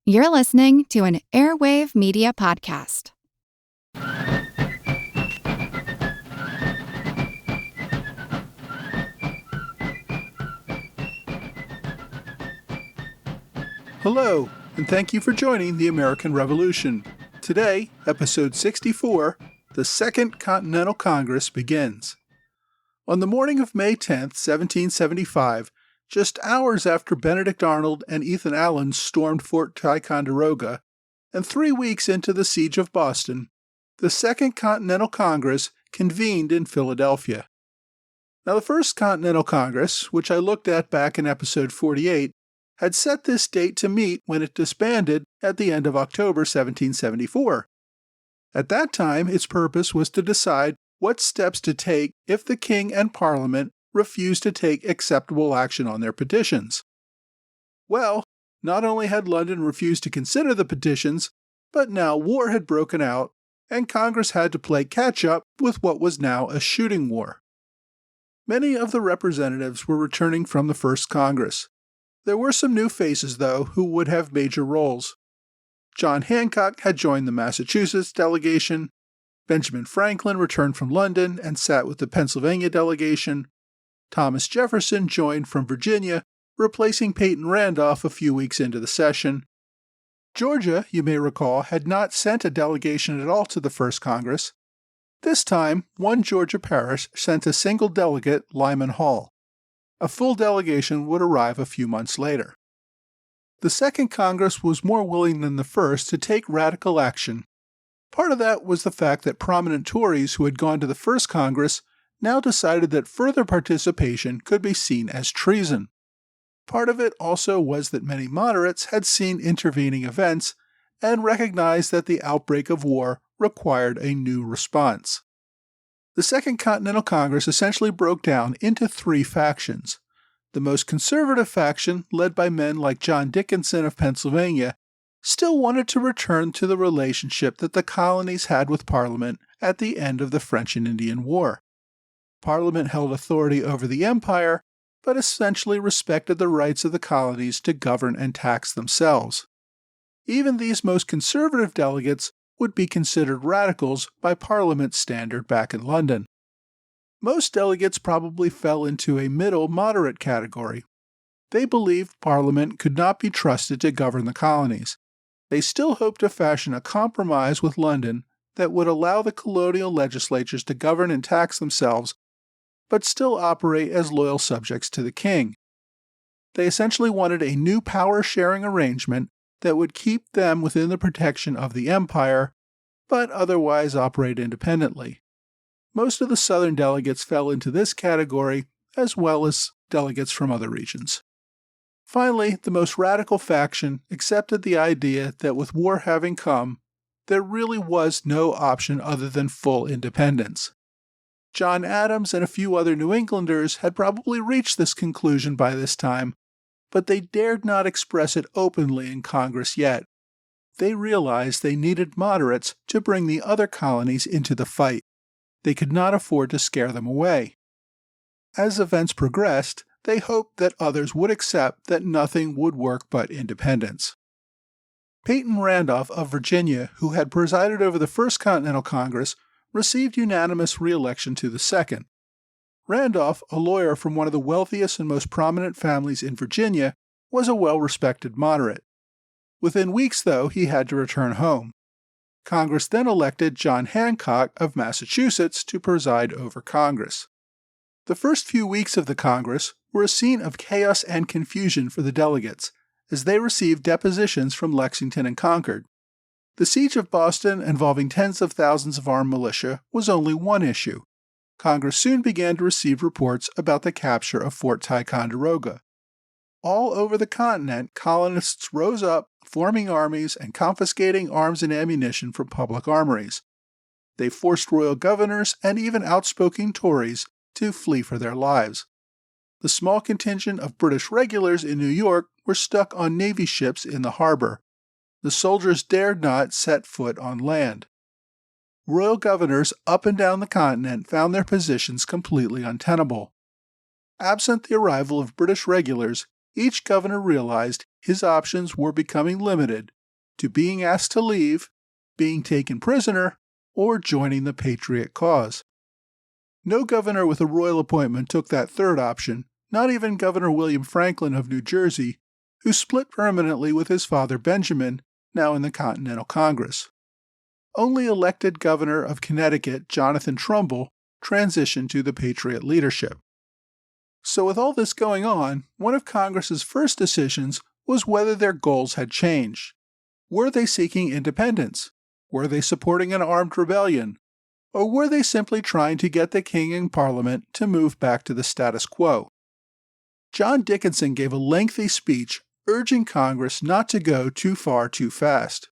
You're listening to an Airwave Media Podcast. Hello, and thank you for joining the American Revolution. Today, episode 64, the Second Continental Congress begins. On the morning of May 10, 1775, just hours after Benedict Arnold and Ethan Allen stormed Fort Ticonderoga, and 3 weeks into the siege of Boston, the Second Continental Congress convened in Philadelphia. Now, the First Continental Congress, which I looked at back in episode 48, had set this date to meet when it disbanded at the end of October 1774. At that time, its purpose was to decide what steps to take if the King and Parliament refused to take acceptable action on their petitions. Well, not only had London refused to consider the petitions, but now war had broken out, and Congress had to play catch-up with what was now a shooting war. Many of the representatives were returning from the First Congress. There were some new faces, though, who would have major roles. John Hancock had joined the Massachusetts delegation, Benjamin Franklin returned from London and sat with the Pennsylvania delegation, Thomas Jefferson joined from Virginia, replacing Peyton Randolph a few weeks into the session. Georgia, you may recall, had not sent a delegation at all to the First Congress. This time, one Georgia parish sent a single delegate, Lyman Hall. A full delegation would arrive a few months later. The Second Congress was more willing than the first to take radical action. Part of that was the fact that prominent Tories who had gone to the First Congress now decided that further participation could be seen as treason. Part of it also was that many moderates had seen intervening events and recognized that the outbreak of war required a new response. The Second Continental Congress essentially broke down into 3 factions. The most conservative faction, led by men like John Dickinson of Pennsylvania, still wanted to return to the relationship that the colonies had with Parliament at the end of the French and Indian War. Parliament held authority over the empire, but essentially respected the rights of the colonies to govern and tax themselves. Even these most conservative delegates would be considered radicals by Parliament's standard back in London. Most delegates probably fell into a middle moderate category. They believed Parliament could not be trusted to govern the colonies. They still hoped to fashion a compromise with London that would allow the colonial legislatures to govern and tax themselves, but still operate as loyal subjects to the king. They essentially wanted a new power-sharing arrangement that would keep them within the protection of the empire, but otherwise operate independently. Most of the southern delegates fell into this category, as well as delegates from other regions. Finally, the most radical faction accepted the idea that with war having come, there really was no option other than full independence. John Adams and a few other New Englanders had probably reached this conclusion by this time, but they dared not express it openly in Congress yet. They realized they needed moderates to bring the other colonies into the fight. They could not afford to scare them away. As events progressed, they hoped that others would accept that nothing would work but independence. Peyton Randolph of Virginia, who had presided over the First Continental Congress, received unanimous re-election to the Second. Randolph, a lawyer from one of the wealthiest and most prominent families in Virginia, was a well-respected moderate. Within weeks, though, he had to return home. Congress then elected John Hancock of Massachusetts to preside over Congress. The first few weeks of the Congress were a scene of chaos and confusion for the delegates, as they received depositions from Lexington and Concord. The siege of Boston, involving tens of thousands of armed militia, was only one issue. Congress soon began to receive reports about the capture of Fort Ticonderoga. All over the continent, colonists rose up, forming armies and confiscating arms and ammunition from public armories. They forced royal governors and even outspoken Tories to flee for their lives. The small contingent of British regulars in New York were stuck on Navy ships in the harbor. The soldiers dared not set foot on land. Royal governors up and down the continent found their positions completely untenable. Absent the arrival of British regulars, each governor realized his options were becoming limited to being asked to leave, being taken prisoner, or joining the Patriot cause. No governor with a royal appointment took that third option, not even Governor William Franklin of New Jersey, who split permanently with his father Benjamin, now in the Continental Congress. Only elected Governor of Connecticut, Jonathan Trumbull, transitioned to the Patriot leadership. So with all this going on, one of Congress's first decisions was whether their goals had changed. Were they seeking independence? Were they supporting an armed rebellion? Or were they simply trying to get the king and parliament to move back to the status quo? John Dickinson gave a lengthy speech urging Congress not to go too far too fast.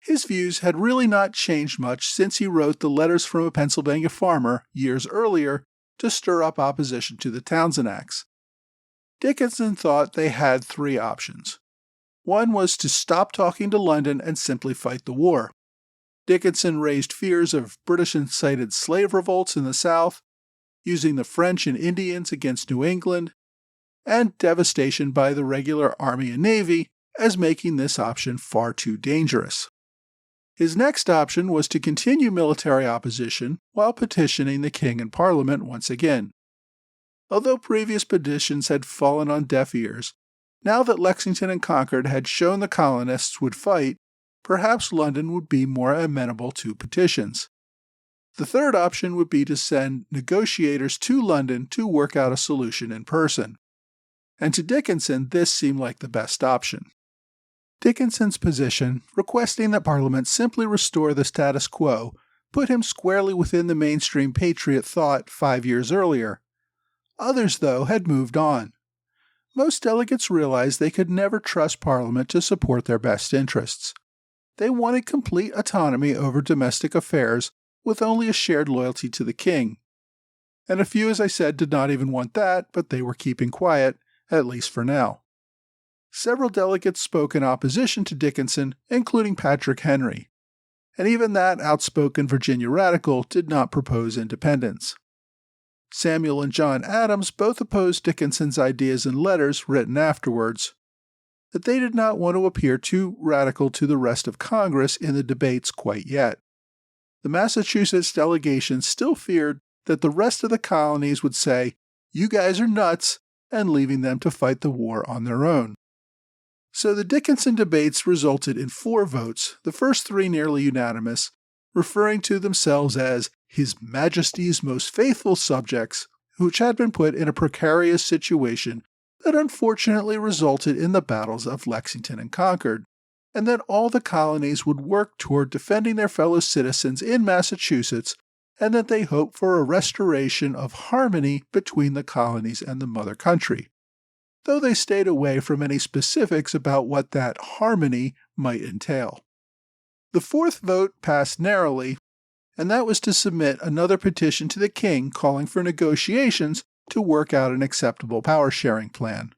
His views had really not changed much since he wrote the Letters from a Pennsylvania Farmer years earlier to stir up opposition to the Townshend Acts. Dickinson thought they had three options. One was to stop talking to London and simply fight the war. Dickinson raised fears of British-incited slave revolts in the South, using the French and Indians against New England, and devastation by the regular Army and Navy as making this option far too dangerous. His next option was to continue military opposition while petitioning the king and parliament once again. Although previous petitions had fallen on deaf ears, now that Lexington and Concord had shown the colonists would fight, perhaps London would be more amenable to petitions. The third option would be to send negotiators to London to work out a solution in person. And to Dickinson, this seemed like the best option. Dickinson's position, requesting that Parliament simply restore the status quo, put him squarely within the mainstream Patriot thought 5 years earlier. Others, though, had moved on. Most delegates realized they could never trust Parliament to support their best interests. They wanted complete autonomy over domestic affairs with only a shared loyalty to the king. And a few, as I said, did not even want that, but they were keeping quiet, at least for now. Several delegates spoke in opposition to Dickinson, including Patrick Henry. And even that outspoken Virginia radical did not propose independence. Samuel and John Adams both opposed Dickinson's ideas in letters written afterwards, that they did not want to appear too radical to the rest of Congress in the debates quite yet. The Massachusetts delegation still feared that the rest of the colonies would say, "You guys are nuts," and leaving them to fight the war on their own. So the Dickinson debates resulted in 4 votes, the first 3 nearly unanimous, referring to themselves as His Majesty's most faithful subjects, which had been put in a precarious situation that unfortunately resulted in the battles of Lexington and Concord, and that all the colonies would work toward defending their fellow citizens in Massachusetts, and that they hoped for a restoration of harmony between the colonies and the mother country, though they stayed away from any specifics about what that harmony might entail. The 4th vote passed narrowly, and that was to submit another petition to the king calling for negotiations to work out an acceptable power-sharing plan.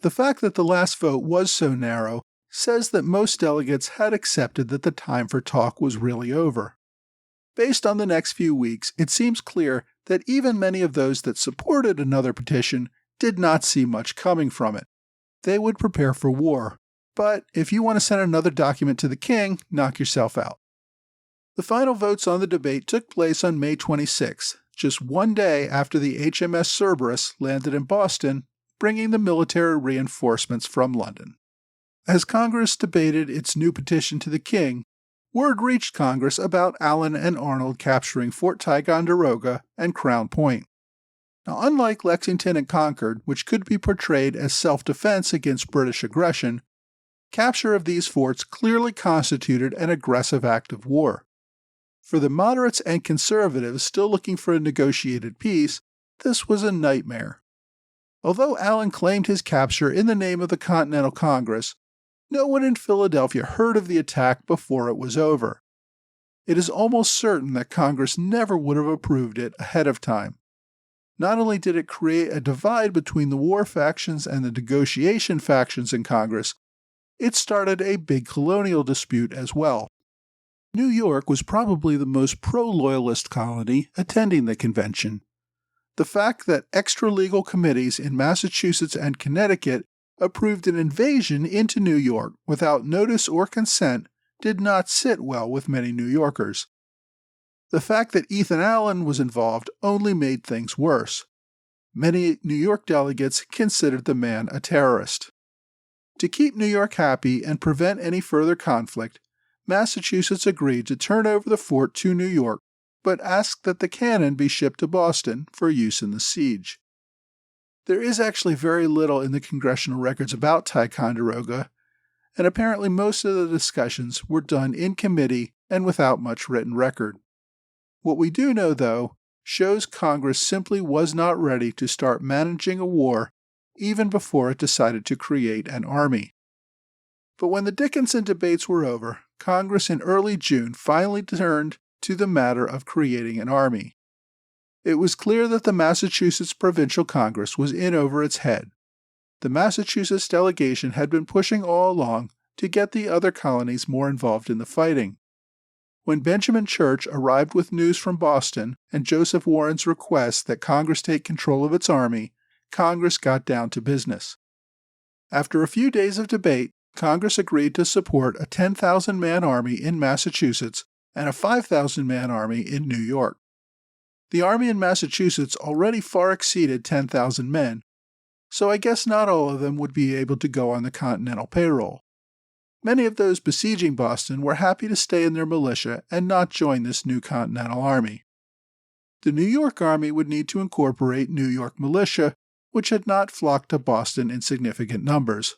The fact that the last vote was so narrow says that most delegates had accepted that the time for talk was really over. Based on the next few weeks, it seems clear that even many of those that supported another petition did not see much coming from it. They would prepare for war, but if you want to send another document to the king, knock yourself out. The final votes on the debate took place on May 26, just one day after the HMS Cerberus landed in Boston, bringing the military reinforcements from London. As Congress debated its new petition to the king, word reached Congress about Allen and Arnold capturing Fort Ticonderoga and Crown Point. Now, unlike Lexington and Concord, which could be portrayed as self-defense against British aggression, capture of these forts clearly constituted an aggressive act of war. For the moderates and conservatives still looking for a negotiated peace, this was a nightmare. Although Allen claimed his capture in the name of the Continental Congress, no one in Philadelphia heard of the attack before it was over. It is almost certain that Congress never would have approved it ahead of time. Not only did it create a divide between the war factions and the negotiation factions in Congress, it started a big colonial dispute as well. New York was probably the most pro-loyalist colony attending the convention. The fact that extra-legal committees in Massachusetts and Connecticut approved an invasion into New York without notice or consent did not sit well with many New Yorkers. The fact that Ethan Allen was involved only made things worse. Many New York delegates considered the man a terrorist. To keep New York happy and prevent any further conflict, Massachusetts agreed to turn over the fort to New York, but asked that the cannon be shipped to Boston for use in the siege. There is actually very little in the congressional records about Ticonderoga, and apparently most of the discussions were done in committee and without much written record. What we do know, though, shows Congress simply was not ready to start managing a war even before it decided to create an army. But when the Dickinson debates were over, Congress in early June finally turned to the matter of creating an army. It was clear that the Massachusetts Provincial Congress was in over its head. The Massachusetts delegation had been pushing all along to get the other colonies more involved in the fighting. When Benjamin Church arrived with news from Boston and Joseph Warren's request that Congress take control of its army, Congress got down to business. After a few days of debate, Congress agreed to support a 10,000-man army in Massachusetts and a 5,000-man army in New York. The army in Massachusetts already far exceeded 10,000 men, so I guess not all of them would be able to go on the Continental payroll. Many of those besieging Boston were happy to stay in their militia and not join this new Continental Army. The New York Army would need to incorporate New York militia, which had not flocked to Boston in significant numbers.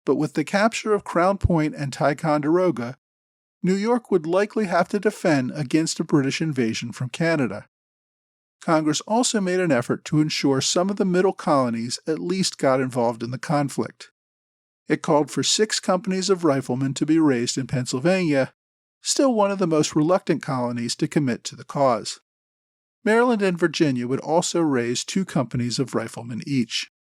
But with the capture of Crown Point and Ticonderoga, New York would likely have to defend against a British invasion from Canada. Congress also made an effort to ensure some of the middle colonies at least got involved in the conflict. It called for 6 companies of riflemen to be raised in Pennsylvania, still one of the most reluctant colonies to commit to the cause. Maryland and Virginia would also raise 2 companies of riflemen each.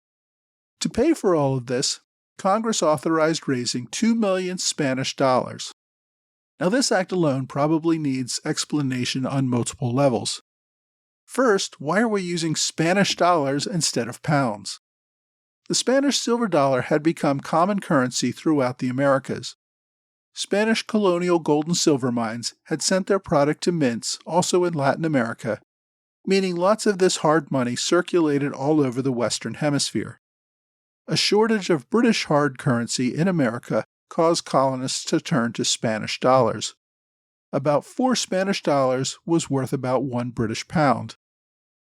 To pay for all of this, Congress authorized raising $2 million Spanish dollars. Now this act alone probably needs explanation on multiple levels. First, why are we using Spanish dollars instead of pounds? The Spanish silver dollar had become common currency throughout the Americas. Spanish colonial gold and silver mines had sent their product to mints also in Latin America, meaning lots of this hard money circulated all over the Western Hemisphere. A shortage of British hard currency in America caused colonists to turn to Spanish dollars. About 4 Spanish dollars was worth about 1 British pound.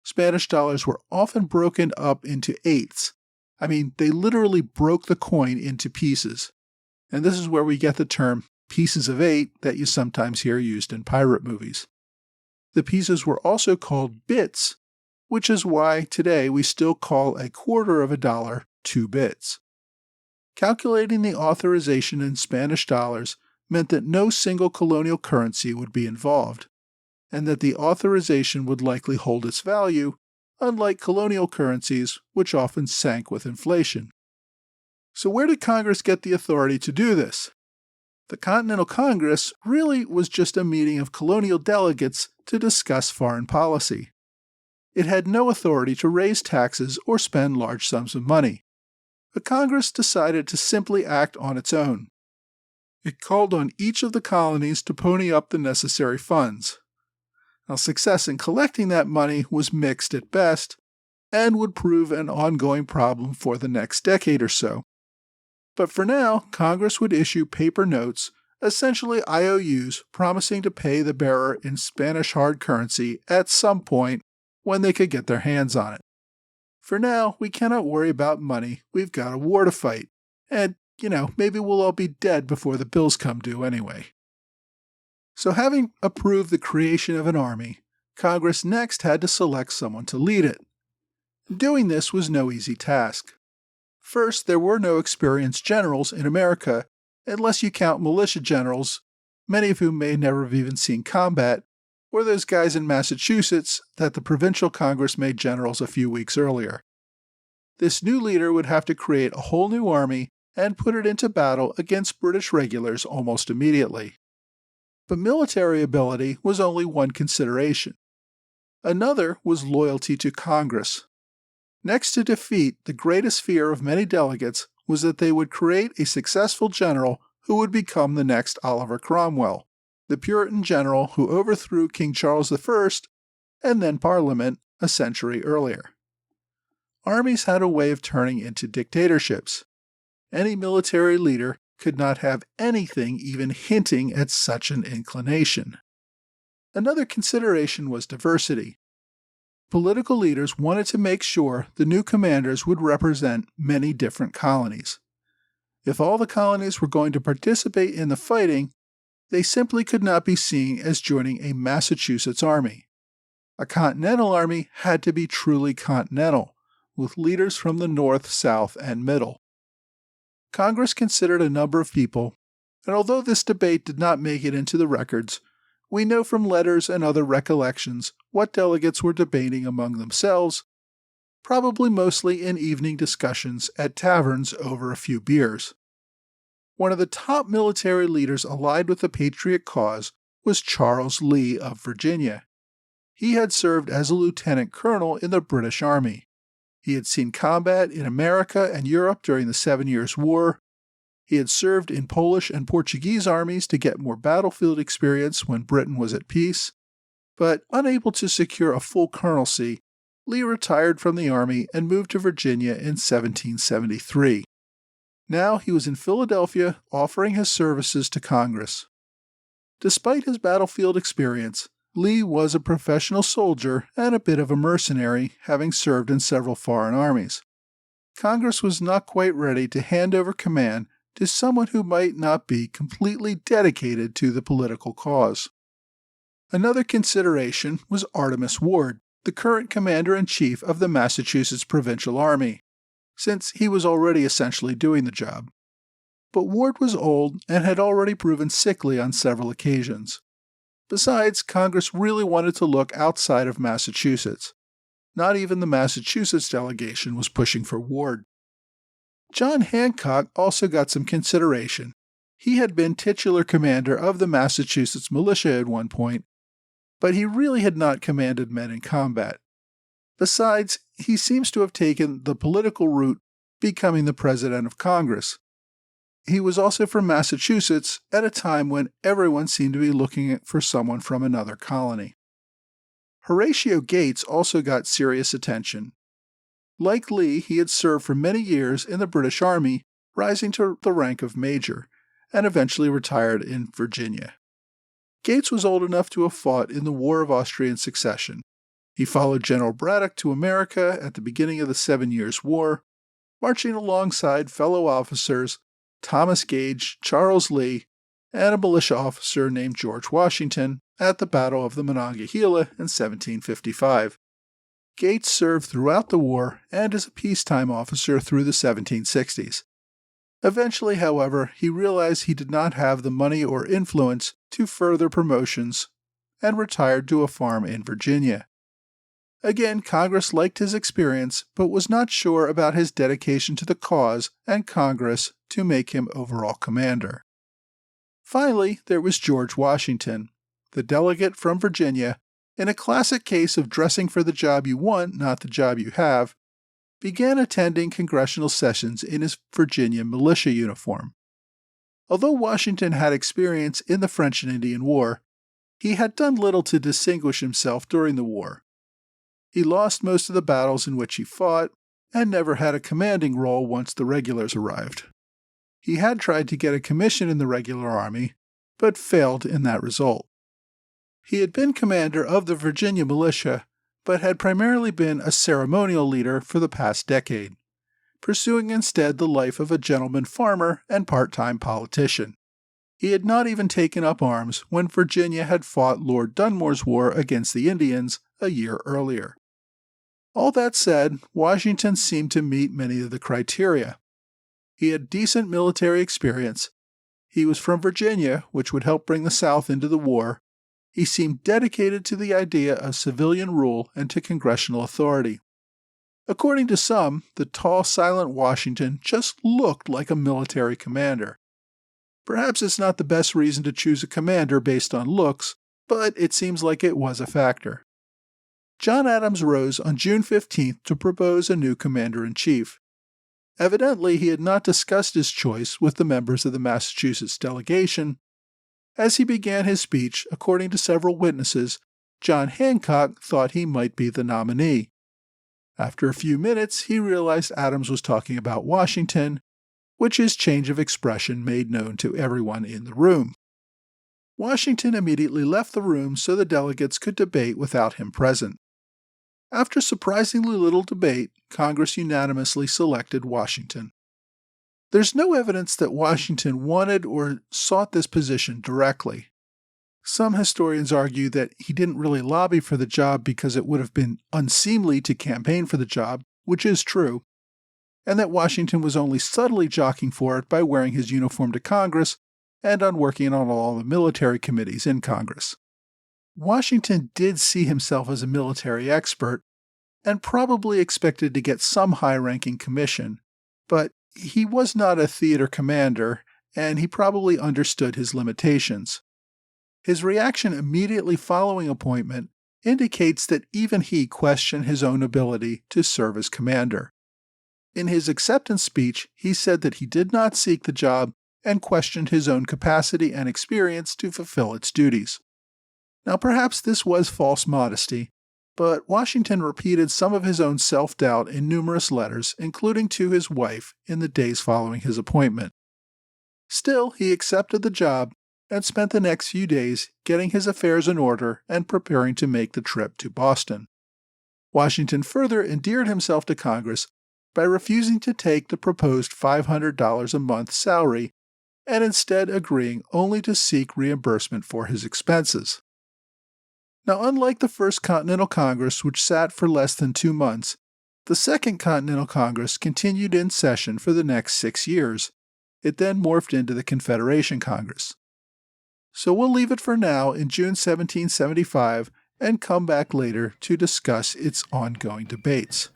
Spanish dollars were often broken up into eighths. I mean, they literally broke the coin into pieces. And this is where we get the term pieces of 8 that you sometimes hear used in pirate movies. The pieces were also called bits, which is why today we still call a quarter of a dollar 2 bits. Calculating the authorization in Spanish dollars meant that no single colonial currency would be involved, and that the authorization would likely hold its value, unlike colonial currencies, which often sank with inflation. So where did Congress get the authority to do this? The Continental Congress really was just a meeting of colonial delegates to discuss foreign policy. It had no authority to raise taxes or spend large sums of money. The Congress decided to simply act on its own. It called on each of the colonies to pony up the necessary funds. Now, success in collecting that money was mixed at best and would prove an ongoing problem for the next decade or so. But for now, Congress would issue paper notes, essentially IOUs, promising to pay the bearer in Spanish hard currency at some point when they could get their hands on it. For now, we cannot worry about money. We've got a war to fight. And, maybe we'll all be dead before the bills come due anyway. So having approved the creation of an army, Congress next had to select someone to lead it. Doing this was no easy task. First, there were no experienced generals in America, unless you count militia generals, many of whom may never have even seen combat, or those guys in Massachusetts that the Provincial Congress made generals a few weeks earlier. This new leader would have to create a whole new army and put it into battle against British regulars almost immediately. But military ability was only one consideration. Another was loyalty to Congress. Next to defeat, the greatest fear of many delegates was that they would create a successful general who would become the next Oliver Cromwell, the Puritan general who overthrew King Charles I and then Parliament a century earlier. Armies had a way of turning into dictatorships. Any military leader could not have anything even hinting at such an inclination. Another consideration was diversity. Political leaders wanted to make sure the new commanders would represent many different colonies. If all the colonies were going to participate in the fighting, they simply could not be seen as joining a Massachusetts army. A Continental Army had to be truly continental, with leaders from the North, South, and Middle. Congress considered a number of people, and although this debate did not make it into the records, we know from letters and other recollections what delegates were debating among themselves, probably mostly in evening discussions at taverns over a few beers. One of the top military leaders allied with the Patriot cause was Charles Lee of Virginia. He had served as a lieutenant colonel in the British Army. He had seen combat in America and Europe during the 7 Years' War. He had served in Polish and Portuguese armies to get more battlefield experience when Britain was at peace. But unable to secure a full colonelcy, Lee retired from the Army and moved to Virginia in 1773. Now he was in Philadelphia offering his services to Congress. Despite his battlefield experience, Lee was a professional soldier and a bit of a mercenary, having served in several foreign armies. Congress was not quite ready to hand over command to someone who might not be completely dedicated to the political cause. Another consideration was Artemas Ward, the current commander-in-chief of the Massachusetts Provincial Army, since he was already essentially doing the job. But Ward was old and had already proven sickly on several occasions. Besides, Congress really wanted to look outside of Massachusetts. Not even the Massachusetts delegation was pushing for Ward. John Hancock also got some consideration. He had been titular commander of the Massachusetts militia at one point, but he really had not commanded men in combat. Besides, he seems to have taken the political route, becoming the president of Congress. He was also from Massachusetts at a time when everyone seemed to be looking for someone from another colony. Horatio Gates also got serious attention. Like Lee, he had served for many years in the British Army, rising to the rank of major, and eventually retired in Virginia. Gates was old enough to have fought in the War of Austrian Succession. He followed General Braddock to America at the beginning of the 7 Years' War, marching alongside fellow officers Thomas Gage, Charles Lee, and a militia officer named George Washington at the Battle of the Monongahela in 1755. Gates served throughout the war and as a peacetime officer through the 1760s. Eventually, however, he realized he did not have the money or influence to further promotions and retired to a farm in Virginia. Again, Congress liked his experience, but was not sure about his dedication to the cause and Congress to make him overall commander. Finally, there was George Washington, the delegate from Virginia, in a classic case of dressing for the job you want, not the job you have, began attending congressional sessions in his Virginia militia uniform. Although Washington had experience in the French and Indian War, he had done little to distinguish himself during the war. He lost most of the battles in which he fought, and never had a commanding role once the regulars arrived. He had tried to get a commission in the regular army, but failed in that result. He had been commander of the Virginia militia, but had primarily been a ceremonial leader for the past decade, pursuing instead the life of a gentleman farmer and part-time politician. He had not even taken up arms when Virginia had fought Lord Dunmore's war against the Indians a year earlier. All that said, Washington seemed to meet many of the criteria. He had decent military experience. He was from Virginia, which would help bring the South into the war. He seemed dedicated to the idea of civilian rule and to congressional authority. According to some, the tall, silent Washington just looked like a military commander. Perhaps it's not the best reason to choose a commander based on looks, but it seems like it was a factor. John Adams rose on June 15th to propose a new commander-in-chief. Evidently, he had not discussed his choice with the members of the Massachusetts delegation. As he began his speech, according to several witnesses, John Hancock thought he might be the nominee. After a few minutes, he realized Adams was talking about Washington, which his change of expression made known to everyone in the room. Washington immediately left the room so the delegates could debate without him present. After surprisingly little debate, Congress unanimously selected Washington. There's no evidence that Washington wanted or sought this position directly. Some historians argue that he didn't really lobby for the job because it would have been unseemly to campaign for the job, which is true, and that Washington was only subtly jockeying for it by wearing his uniform to Congress and on working on all the military committees in Congress. Washington did see himself as a military expert and probably expected to get some high-ranking commission, but he was not a theater commander, and he probably understood his limitations. His reaction immediately following appointment indicates that even he questioned his own ability to serve as commander. In his acceptance speech, he said that he did not seek the job and questioned his own capacity and experience to fulfill its duties. Now, perhaps this was false modesty, but Washington repeated some of his own self-doubt in numerous letters, including to his wife, in the days following his appointment. Still, he accepted the job and spent the next few days getting his affairs in order and preparing to make the trip to Boston. Washington further endeared himself to Congress by refusing to take the proposed $500 a month salary and instead agreeing only to seek reimbursement for his expenses. Now, unlike the First Continental Congress, which sat for less than 2 months, the Second Continental Congress continued in session for the next 6 years. It then morphed into the Confederation Congress. So we'll leave it for now in June 1775 and come back later to discuss its ongoing debates.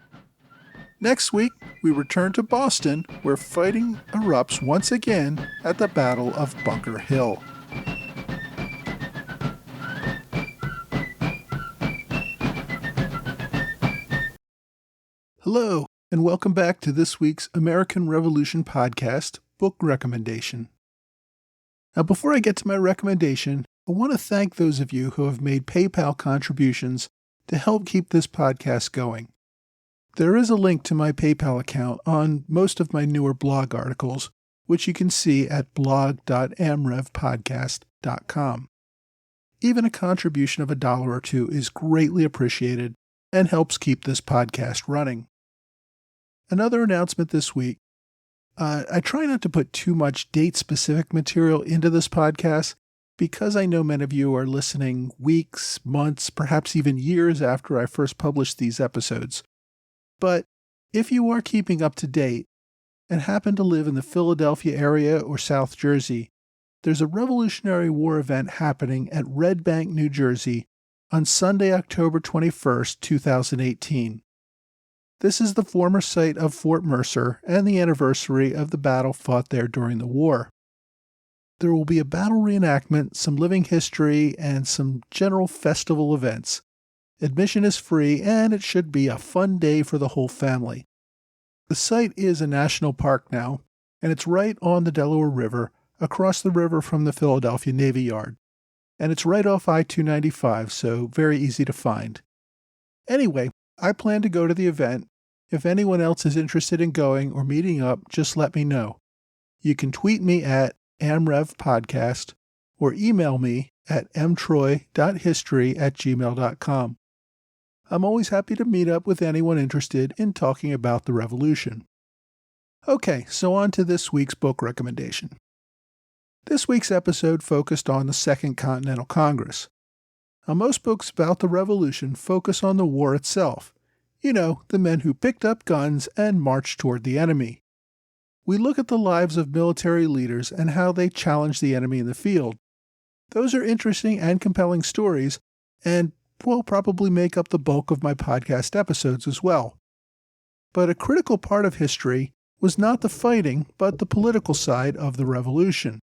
Next week, we return to Boston, where fighting erupts once again at the Battle of Bunker Hill. Hello, and welcome back to this week's American Revolution podcast book recommendation. Now, before I get to my recommendation, I want to thank those of you who have made PayPal contributions to help keep this podcast going. There is a link to my PayPal account on most of my newer blog articles, which you can see at blog.amrevpodcast.com. Even a contribution of $1 or $2 is greatly appreciated and helps keep this podcast running. Another announcement this week. I try not to put too much date-specific material into this podcast because I know many of you are listening weeks, months, perhaps even years after I first published these episodes. But if you are keeping up to date and happen to live in the Philadelphia area or South Jersey, there's a Revolutionary War event happening at Red Bank, New Jersey on Sunday, October 21st, 2018. This is the former site of Fort Mercer and the anniversary of the battle fought there during the war. There will be a battle reenactment, some living history, and some general festival events. Admission is free, and it should be a fun day for the whole family. The site is a national park now, and it's right on the Delaware River, across the river from the Philadelphia Navy Yard. And it's right off I-295, so very easy to find. Anyway, I plan to go to the event. If anyone else is interested in going or meeting up, just let me know. You can tweet me at amrevpodcast or email me at mtroy.history@gmail.com. I'm always happy to meet up with anyone interested in talking about the Revolution. Okay, so on to this week's book recommendation. This week's episode focused on the Second Continental Congress. Now, most books about the Revolution focus on the war itself. You know, the men who picked up guns and marched toward the enemy. We look at the lives of military leaders and how they challenged the enemy in the field. Those are interesting and compelling stories, and will probably make up the bulk of my podcast episodes as well. But a critical part of history was not the fighting, but the political side of the Revolution.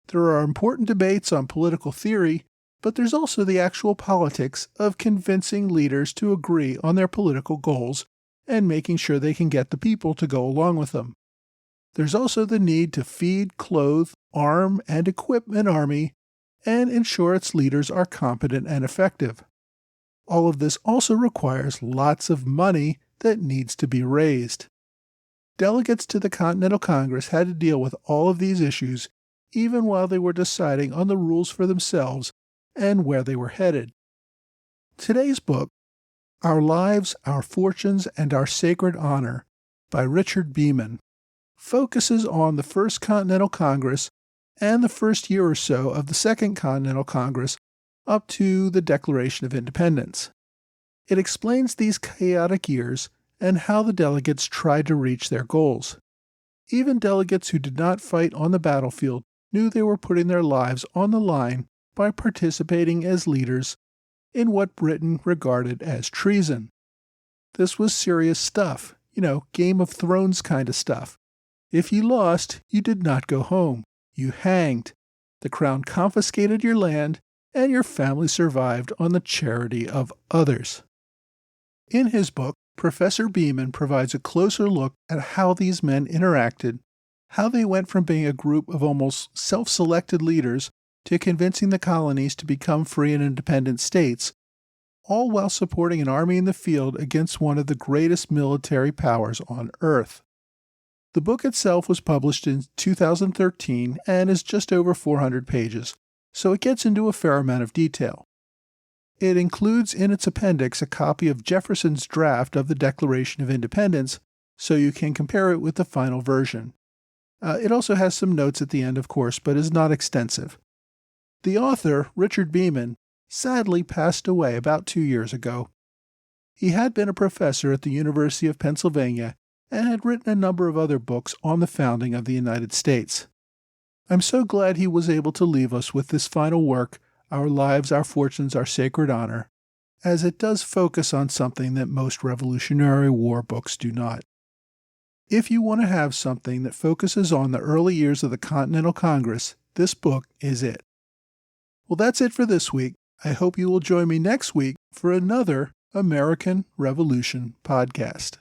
There are important debates on political theory, but there's also the actual politics of convincing leaders to agree on their political goals and making sure they can get the people to go along with them. There's also the need to feed, clothe, arm, and equip an army, and ensure its leaders are competent and effective. All of this also requires lots of money that needs to be raised. Delegates to the Continental Congress had to deal with all of these issues even while they were deciding on the rules for themselves and where they were headed. Today's book, Our Lives, Our Fortunes, and Our Sacred Honor, by Richard Beeman, focuses on the First Continental Congress and the first year or so of the Second Continental Congress up to the Declaration of Independence. It explains these chaotic years and how the delegates tried to reach their goals. Even delegates who did not fight on the battlefield knew they were putting their lives on the line by participating as leaders in what Britain regarded as treason. This was serious stuff, Game of Thrones kind of stuff. If you lost, you did not go home. You hanged. The crown confiscated your land, and your family survived on the charity of others. In his book, Professor Beeman provides a closer look at how these men interacted, how they went from being a group of almost self-selected leaders to convincing the colonies to become free and independent states, all while supporting an army in the field against one of the greatest military powers on Earth. The book itself was published in 2013 and is just over 400 pages, so it gets into a fair amount of detail. It includes in its appendix a copy of Jefferson's draft of the Declaration of Independence, so you can compare it with the final version. It also has some notes at the end, of course, but is not extensive. The author, Richard Beeman, sadly passed away about 2 years ago. He had been a professor at the University of Pennsylvania and had written a number of other books on the founding of the United States. I'm so glad he was able to leave us with this final work, Our Lives, Our Fortunes, Our Sacred Honor, as it does focus on something that most Revolutionary War books do not. If you want to have something that focuses on the early years of the Continental Congress, this book is it. Well, that's it for this week. I hope you will join me next week for another American Revolution podcast.